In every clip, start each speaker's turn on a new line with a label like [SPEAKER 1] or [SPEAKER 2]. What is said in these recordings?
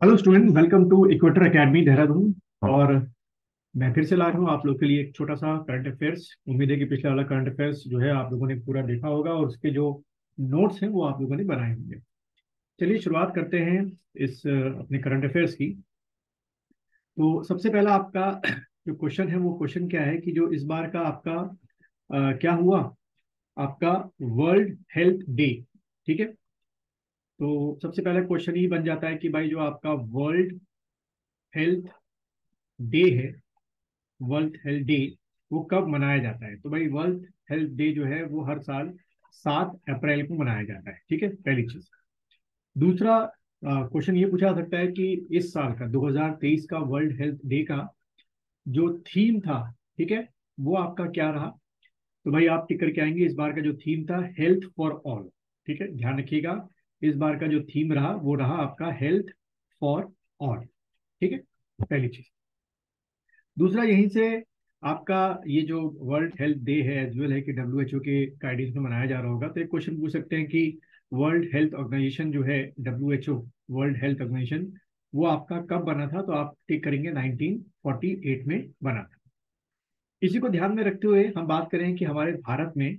[SPEAKER 1] Hello student, welcome to Equator academy Dehradun. और मैं फिर से ला रहा हूँ आप लोग के लिए एक छोटा सा करंट अफेयर्स। उम्मीद है कि पिछले वाला करंट अफेयर्स जो है आप लोगों ने पूरा देखा होगा और उसके जो नोट्स हैं वो आप लोगों ने बनाए होंगे। चलिए शुरुआत करते हैं इस अपने करंट अफेयर्स की। तो सबसे पहला आपका जो क्वेश्चन है वो क्वेश्चन क्या है कि जो इस बार का आपका क्या हुआ, आपका वर्ल्ड हेल्थ डे। ठीक है। तो सबसे पहला क्वेश्चन ही बन जाता है कि भाई जो आपका वर्ल्ड हेल्थ डे है, वर्ल्ड हेल्थ डे, वो कब मनाया जाता है। तो भाई वर्ल्ड हेल्थ डे जो है वो हर साल 7 अप्रैल को मनाया जाता है। ठीक है, पहली चीज। दूसरा क्वेश्चन ये पूछा जा सकता है कि इस साल का 2023 का वर्ल्ड हेल्थ डे का जो थीम था, ठीक है, वो आपका क्या रहा। तो भाई आप टिक करके आएंगे, इस बार का जो थीम था हेल्थ फॉर ऑल। ठीक है, ध्यान रखिएगा, इस बार का जो थीम रहा वो रहा आपका हेल्थ फॉर ऑल। ठीक है, पहली चीज। दूसरा यहीं से आपका ये जो वर्ल्ड हेल्थ डे है एज वेल है कि डब्ल्यू एच ओ के गाइडेंस में मनाया जा रहा होगा, तो एक क्वेश्चन पूछ सकते हैं कि वर्ल्ड हेल्थ ऑर्गेनाइजेशन जो है W H O, world health organisation, वो आपका कब बना था। तो आप टिक करेंगे 1948 में बना था। इसी को ध्यान में रखते हुए हम बात करें कि हमारे भारत में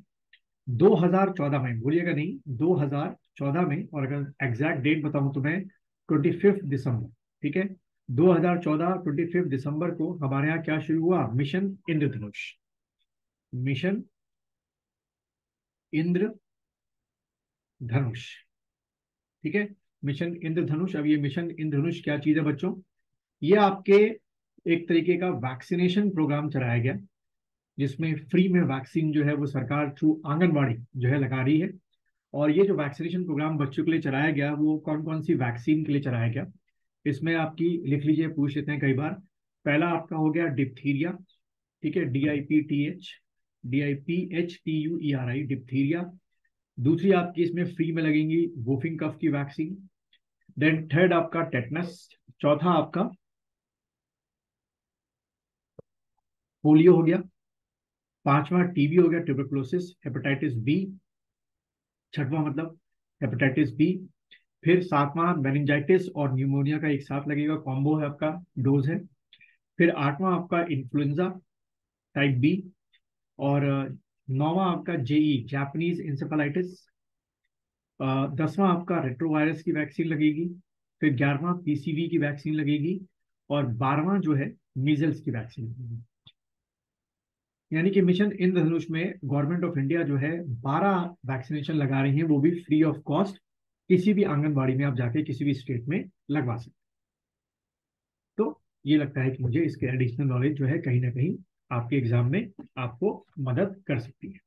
[SPEAKER 1] 2014 में, भूलिएगा नहीं, 2014 में, और अगर एग्जैक्ट डेट बताऊं तो मैं 25 दिसंबर। ठीक है, 2014 25 दिसंबर को हमारे यहाँ क्या शुरू हुआ, मिशन इंद्रधनुष। मिशन इंद्रधनुष। ठीक है, मिशन इंद्रधनुष। अब ये मिशन इंद्रधनुष क्या चीज है बच्चों, ये आपके एक तरीके का वैक्सीनेशन प्रोग्राम चलाया गया, जिसमें फ्री में वैक्सीन जो है वो सरकार थ्रू आंगनबाड़ी जो है लगा रही है। और ये जो वैक्सीनेशन प्रोग्राम बच्चों के लिए चलाया गया वो कौन कौन सी वैक्सीन के लिए चलाया गया, इसमें आपकी लिख लीजिए, पूछ लेते हैं कई बार। पहला आपका हो गया डिप्थीरिया। ठीक है, DIPTH, डिप्थीरिया। दूसरी आपकी इसमें फ्री में लगेंगी वूफिंग कफ की वैक्सीन। देन थर्ड आपका टेटनस। चौथा आपका पोलियो हो गया। पांचवा टीबी हो गया, ट्यूबरकुलोसिस, हेपेटाइटिस बी। छठवां मतलब हेपेटाइटिस बी। फिर सातवां मेनिंजाइटिस और न्यूमोनिया का एक साथ लगेगा, कॉम्बो है आपका, डोज है। फिर आठवां आपका इन्फ्लुएंजा टाइप बी। और नौवां आपका जेई, जापानीज इंसेफेलाइटिस। 10वां आपका रेट्रोवायरस की वैक्सीन लगेगी। फिर 11वां पीसीवी की वैक्सीन लगेगी। और 12वां जो है मीजल्स की वैक्सीन लगेगी। यानी कि मिशन इंद्रधनुष में गवर्नमेंट ऑफ इंडिया जो है 12 वैक्सीनेशन लगा रही है, वो भी फ्री ऑफ कॉस्ट। किसी भी आंगनबाड़ी में आप जाके किसी भी स्टेट में लगवा सकते हैं। तो ये लगता है कि मुझे इसके एडिशनल नॉलेज जो है कहीं ना कहीं आपके एग्जाम में आपको मदद कर सकती है।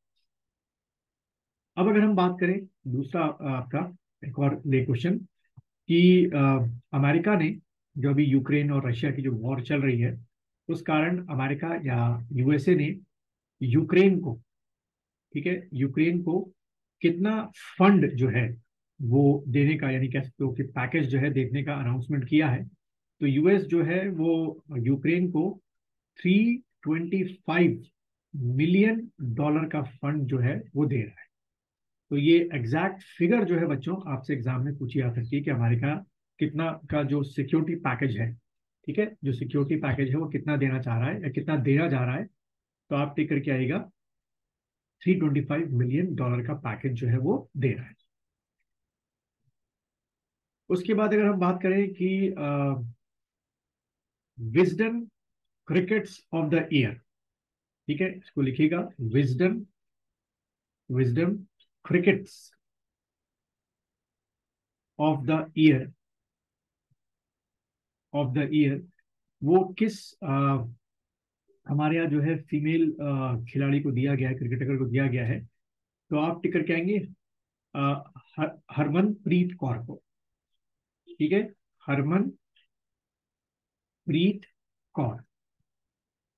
[SPEAKER 1] अब अगर हम बात करें दूसरा आपका एक और ले क्वेश्चन कि अमेरिका ने, जो अभी यूक्रेन और रशिया की जो वॉर चल रही है, उस कारण अमेरिका या यूएसए ने यूक्रेन को, ठीक है, यूक्रेन को कितना फंड जो है वो देने का, यानी कह सकते हो कि पैकेज जो है देने का अनाउंसमेंट किया है। तो यूएस जो है वो यूक्रेन को 325 मिलियन डॉलर का फंड जो है वो दे रहा है। तो ये एग्जैक्ट फिगर जो है बच्चों आपसे एग्जाम में पूछी जा सकती है कि अमेरिका कितना का जो सिक्योरिटी पैकेज है, ठीक है, जो सिक्योरिटी पैकेज है वो कितना देना चाह रहा है या कितना देना जा रहा है। तो आप टिक करके आएगा, 325 मिलियन डॉलर का पैकेज जो है वो दे रहा है। उसके बाद अगर हम बात करें कि wisdom crickets of the year, ठीक है, इसको लिखिएगा, wisdom, wisdom crickets of the year, of the year, वो किस हमारे यहाँ जो है फीमेल खिलाड़ी को दिया गया है, क्रिकेटर को दिया गया है। तो आप टिक करके आएंगे हरमनप्रीत कौर को। ठीक है, हरमनप्रीत कौर।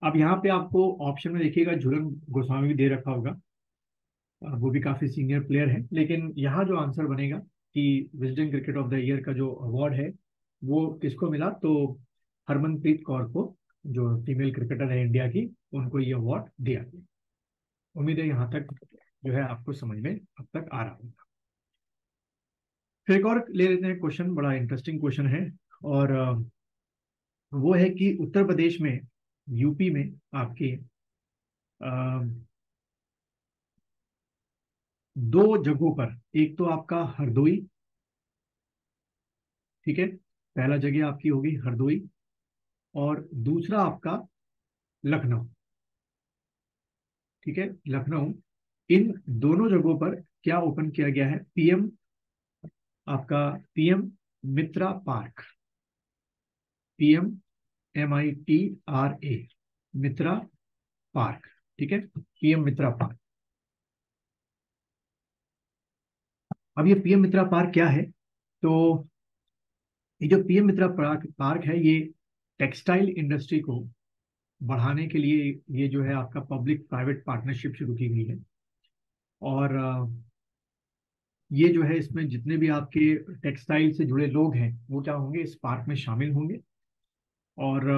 [SPEAKER 1] अब यहाँ पे आपको ऑप्शन में देखिएगा झूलन गोस्वामी भी दे रखा होगा, वो भी काफी सीनियर प्लेयर है, लेकिन यहाँ जो आंसर बनेगा कि Wisden cricket of the year का जो अवार्ड है वो किसको मिला, तो हरमनप्रीत कौर को, जो फीमेल क्रिकेटर है इंडिया की, उनको ये अवार्ड दिया गया। उम्मीद है यहाँ तक जो है आपको समझ में अब तक आ रहा होगा। फिर एक और ले लेते हैं क्वेश्चन, बड़ा इंटरेस्टिंग क्वेश्चन है। और वो है कि उत्तर प्रदेश में, यूपी में आपके अ, दो जगहों पर, एक तो आपका हरदोई, ठीक है, पहला जगह आपकी होगी हरदोई, और दूसरा आपका लखनऊ, ठीक है, लखनऊ। इन दोनों जगहों पर क्या ओपन किया गया है, पीएम, आपका पीएम मित्रा पार्क, PMMITRA, मित्रा पार्क, ठीक है, पीएम मित्रा पार्क। अब ये पीएम मित्रा पार्क क्या है, तो ये जो पीएम मित्रा पार्क पार्क है, ये टेक्सटाइल इंडस्ट्री को बढ़ाने के लिए ये जो है आपका पब्लिक प्राइवेट पार्टनरशिप शुरू की गई है। और ये जो है इसमें जितने भी आपके टेक्सटाइल से जुड़े लोग हैं वो क्या होंगे, इस पार्क में शामिल होंगे। और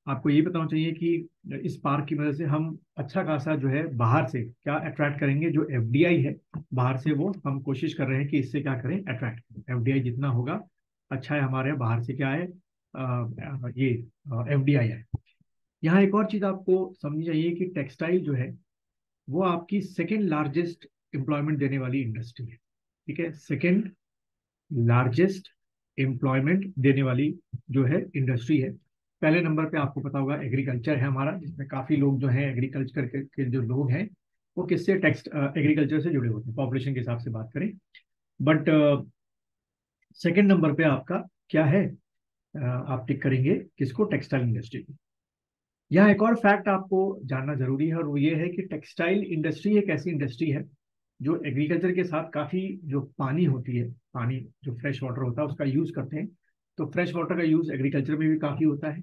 [SPEAKER 1] आपको ये बताना चाहिए कि इस पार्क की वजह से हम अच्छा खासा जो है बाहर से क्या अट्रैक्ट करेंगे, जो एफडीआई है बाहर से, वो हम कोशिश कर रहे हैं कि इससे क्या करें, अट्रैक्ट करें। एफडीआई जितना होगा अच्छा है, हमारे बाहर से क्या है, ये एफडीआई है। यहाँ एक और चीज आपको समझनी चाहिए कि टेक्सटाइल जो है वो आपकी सेकेंड लार्जेस्ट एम्प्लॉयमेंट देने वाली इंडस्ट्री है, ठीक है, सेकेंड लार्जेस्ट एम्प्लॉयमेंट देने वाली जो है इंडस्ट्री है। पहले नंबर पे आपको पता होगा एग्रीकल्चर है हमारा, जिसमें काफी लोग जो है एग्रीकल्चर के जो लोग हैं वो किससे, टेक्स्ट एग्रीकल्चर से जुड़े होते हैं, पॉपुलेशन के हिसाब से बात करें। बट सेकेंड नंबर पे आपका क्या है, आप टिक करेंगे किसको, टेक्सटाइल इंडस्ट्री को। यहाँ एक और फैक्ट आपको जानना जरूरी है, और वो ये है कि टेक्सटाइल इंडस्ट्री एक ऐसी इंडस्ट्री है जो एग्रीकल्चर के साथ काफी, जो पानी होती है, पानी जो फ्रेश वाटर होता है उसका यूज करते हैं। तो फ्रेश वाटर का यूज एग्रीकल्चर में भी काफी होता है,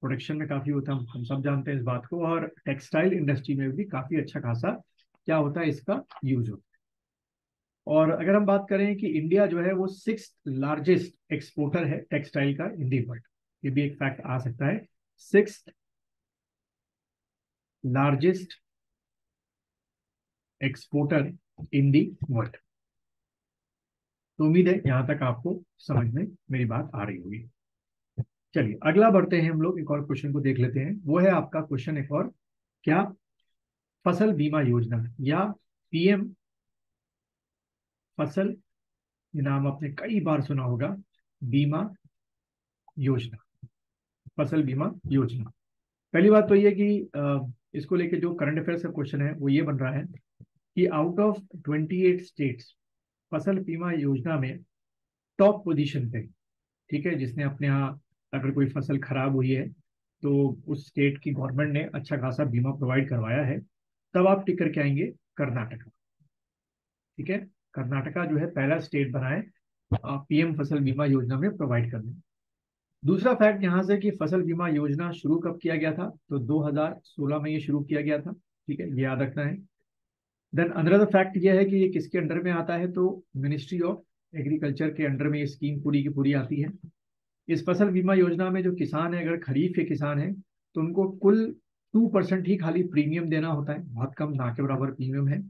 [SPEAKER 1] प्रोडक्शन में काफी होता है, हम सब जानते हैं इस बात को। और टेक्सटाइल इंडस्ट्री में भी काफी अच्छा खासा क्या होता है, इसका यूज होता है। और अगर हम बात करें कि इंडिया जो है वो सिक्स लार्जेस्ट एक्सपोर्टर है टेक्सटाइल का इन दी वर्ल्ड, ये भी एक फैक्ट आ सकता है, six largest exporter in the world. तो उम्मीद है यहां तक आपको समझ में मेरी बात आ रही होगी। चलिए अगला बढ़ते हैं, हम लोग एक और क्वेश्चन को देख लेते हैं। वो है आपका क्वेश्चन एक और, क्या फसल बीमा योजना या पीएम फसल, ये नाम आपने कई बार सुना होगा, बीमा योजना, फसल बीमा योजना। पहली बात तो ये कि इसको लेके जो करंट अफेयर्स का क्वेश्चन है वो ये बन रहा है कि आउट ऑफ 28 स्टेट्स फसल बीमा योजना में टॉप पोजीशन पे, ठीक है, जिसने अपने यहाँ अगर कोई फसल खराब हुई है तो उस स्टेट की गवर्नमेंट ने अच्छा खासा बीमा प्रोवाइड करवाया है, तब आप टिक करके आएंगे कर्नाटका, ठीक है। कर्नाटका जो है पहला स्टेट बना है पीएम फसल बीमा योजना में प्रोवाइड करने। दूसरा फैक्ट यहाँ से कि फसल बीमा योजना शुरू कब किया गया था, तो 2016 में ये शुरू किया गया था, ठीक है, ये याद रखना है। देन अनदर फैक्ट ये है कि ये किसके अंडर में आता है, तो मिनिस्ट्री ऑफ एग्रीकल्चर के अंडर में ये स्कीम पूरी की पूरी आती है। इस फसल बीमा योजना में जो किसान है, अगर खरीफ के किसान है तो उनको कुल 2% ही खाली प्रीमियम देना होता है, बहुत कम, ना के बराबर प्रीमियम है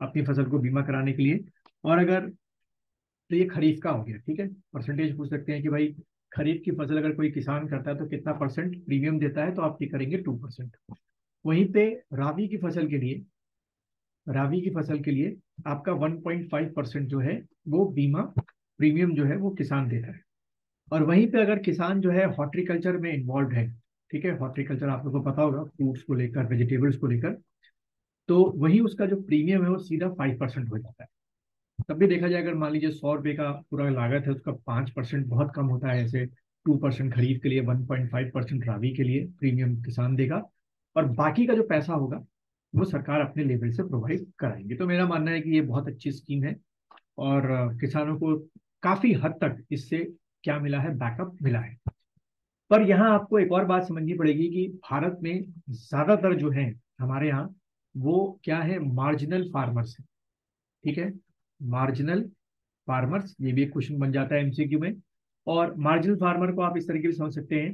[SPEAKER 1] अपनी फसल को बीमा कराने के लिए। और अगर, तो ये खरीफ का हो गया, ठीक है, परसेंटेज पूछ सकते हैं कि भाई खरीफ की फसल अगर कोई किसान करता है तो कितना परसेंट प्रीमियम देता है, तो आप ये करेंगे 2%। वहीं पे राबी की फसल के लिए, राबी की फसल के लिए आपका 1.5% जो है वो बीमा प्रीमियम जो है वो किसान देता है। और वहीं पे अगर किसान जो है हॉर्टिकल्चर में इन्वॉल्व है, ठीक है, हॉर्टिकल्चर आप लोगों को पता होगा, फ्रूट्स को लेकर, वेजिटेबल्स को लेकर, तो वही उसका जो प्रीमियम है वो सीधा 5% हो जाता है। तब भी देखा जाए, अगर मान लीजिए 100 रुपये का पूरा लागत है, उसका 5% बहुत कम होता है, ऐसे 2% खरीफ के लिए, 1.5% रावी के लिए प्रीमियम किसान देगा, और बाकी का जो पैसा होगा वो सरकार अपने लेवल से प्रोवाइड कराएंगे। तो मेरा मानना है कि ये बहुत अच्छी स्कीम है, और किसानों को काफी हद तक इससे क्या मिला है, बैकअप मिला है। पर यहाँ आपको एक और बात समझनी पड़ेगी कि भारत में ज्यादातर जो है हमारे यहाँ, वो क्या है, मार्जिनल फार्मर्स है, ठीक है, मार्जिनल फार्मर्स, ये भी एक क्वेश्चन बन जाता है एमसीक्यू में। और मार्जिनल फार्मर को आप इस तरीके से समझ सकते हैं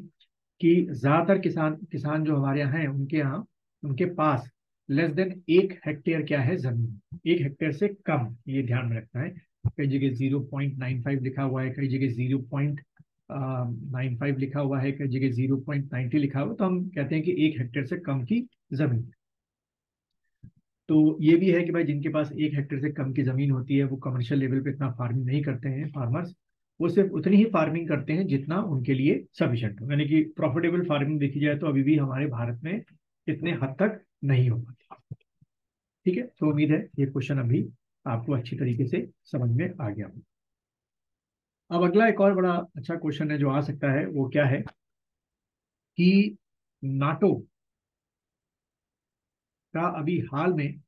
[SPEAKER 1] कि ज्यादातर किसान किसान जो हमारे यहाँ हैं, उनके यहाँ, उनके पास लेस देन 1 हेक्टेयर क्या है, जमीन, 1 हेक्टेयर से कम, ये ध्यान में रखना है। कई जगह 0.95 लिखा हुआ है, कई जगह 95 लिखा हुआ है, कई जगह 0.90 लिखा हुआ है, तो हम कहते हैं कि 1 हेक्टेयर से कम की जमीन। तो ये भी है कि भाई जिनके पास 1 हेक्टेयर से कम की जमीन होती है वो कमर्शियल लेवल पे इतना फार्मिंग नहीं करते हैं फार्मर्स। वो सिर्फ उतनी ही फार्मिंग करते हैं जितना उनके लिए सफिशिएंट हो, यानी कि प्रॉफिटेबल फार्मिंग देखी जाए तो अभी भी हमारे भारत में इतने हद तक नहीं हो पाती। ठीक है, तो उम्मीद है ये क्वेश्चन अभी आपको अच्छी तरीके से समझ में आ गया हो। अब अगला एक और बड़ा अच्छा क्वेश्चन है जो आ सकता है, वो क्या है कि नाटो का अभी हाल में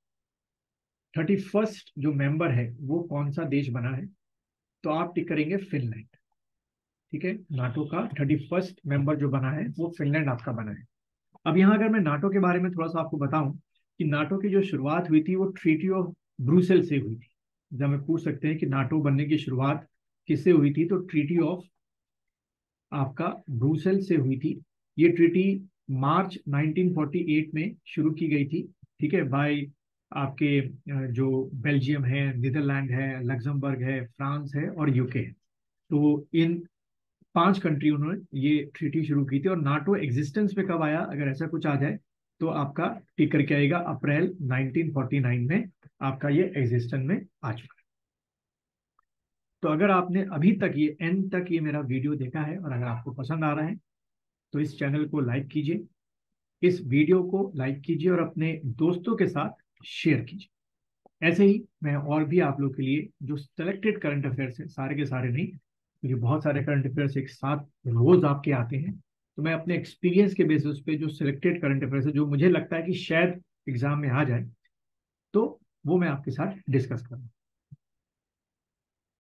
[SPEAKER 1] 31st जो मेंबर है वो कौन सा देश बना है? तो आप टिक करेंगे फिनलैंड। ठीक है, नाटो का 31st मेंबर जो बना है वो फिनलैंड आपका बना है। अब यहाँ अगर मैं नाटो के बारे में थोड़ा सा आपको बताऊं कि नाटो की जो शुरुआत हुई थी वो ट्रीटी ऑफ ब्रुसेल से हुई थी। जब हमें पूछ सकते हैं कि नाटो बनने की शुरुआत किससे हुई थी, तो ट्रीटी ऑफ आपका ब्रुसेल से हुई थी। ये ट्रीटी मार्च 1948 में शुरू की गई थी। ठीक है, बाय आपके जो बेल्जियम है, नीदरलैंड है, लग्जमबर्ग है, फ्रांस है और यूके है। तो इन 5 कंट्रियों ने ये ट्रीटी शुरू की थी। और नाटो एग्जिस्टेंस में कब आया, अगर ऐसा कुछ आ जाए तो आपका टिक करके आएगा अप्रैल 1949 में आपका ये एग्जिस्टेंस में आ चुका है। तो अगर आपने अभी तक ये एंड तक ये मेरा वीडियो देखा है और अगर आपको पसंद आ रहा है तो इस चैनल को लाइक कीजिए, इस वीडियो को लाइक कीजिए और अपने दोस्तों के साथ शेयर कीजिए। ऐसे ही मैं और भी आप लोग के लिए जो सिलेक्टेड करंट अफेयर्स है, सारे के सारे नहीं, क्योंकि बहुत सारे करंट अफेयर्स एक साथ रोज आपके आते हैं, तो मैं अपने एक्सपीरियंस के बेसिस पे जो सिलेक्टेड करंट अफेयर्स है जो मुझे लगता है कि शायद एग्जाम में आ जाए, तो वो मैं आपके साथ डिस्कस करूँ।